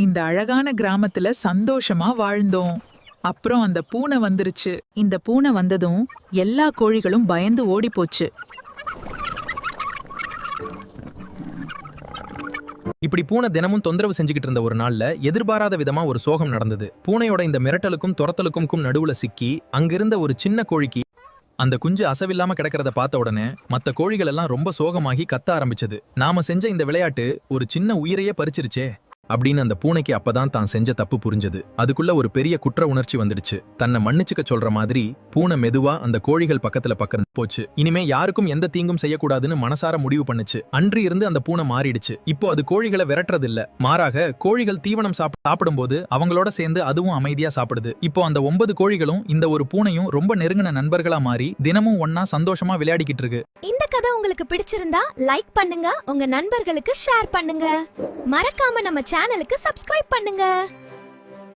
இந்த அழகான கிராமத்துல சந்தோஷமா வாழ்ந்தோம். அப்புறம் அந்த பூனை வந்துருச்சு. இந்த பூனை வந்ததும் எல்லா கோழிகளும் பயந்து ஓடிப்போச்சு. இப்படி பூனை தினமும் தொந்தரவு செஞ்சுக்கிட்டு இருந்த ஒரு நாள்ல எதிர்பாராத விதமா ஒரு சோகம் நடந்தது. பூனையோட இந்த மிரட்டலுக்கும் துரத்தலுக்கும் நடுவுல சிக்கி அங்கிருந்த ஒரு சின்ன கோழிக்கு அந்த குஞ்சு அசவில்லாம கிடக்கிறத பார்த்த உடனே மத்த கோழிகள் எல்லாம் ரொம்ப சோகமாகி கத்த ஆரம்பிச்சது. நாம செஞ்ச இந்த விளையாட்டு ஒரு சின்ன உயிரையே பறிச்சிருச்சே அப்படின்னு அந்த பூனைக்கு அப்பதான் தான் செஞ்ச தப்பு புரிஞ்சது. அதுக்குள்ள ஒரு பெரிய குற்ற உணர்ச்சி வந்துடுச்சு. தன்னை மன்னிச்சுக்க சொல்ற மாதிரி பூனை மெதுவா அந்த கோழிகள் பக்கத்துல போச்சு. இனிமே யாருக்கும் எந்த தீங்கும் செய்யக்கூடாதுன்னு மனசார முடிவு பண்ணுச்சு. அன்று இருந்து அந்த பூனை மாறிடுச்சு. இப்போ அது கோழிகளை விரட்டுறது இல்ல, மாறாக கோழிகள் தீவனம் சாப்பிடும்போது அவங்களோட சேர்ந்து அதுவும் அமைதியா சாப்பிடுது. இப்போ அந்த 9 கோழிகளும் இந்த ஒரு பூனையும் ரொம்ப நெருங்கின நண்பர்களா மாறி தினமும் ஒன்னா சந்தோஷமா விளையாடிக்கிட்டு இருக்கு. இந்த கதை உங்களுக்கு பிடிச்சிருந்தா லைக் பண்ணுங்க, உங்க நண்பர்களுக்கு ஷேர் பண்ணுங்க, மறக்காம நம்ம சேனலுக்கு சப்ஸ்கிரைப் பண்ணுங்க.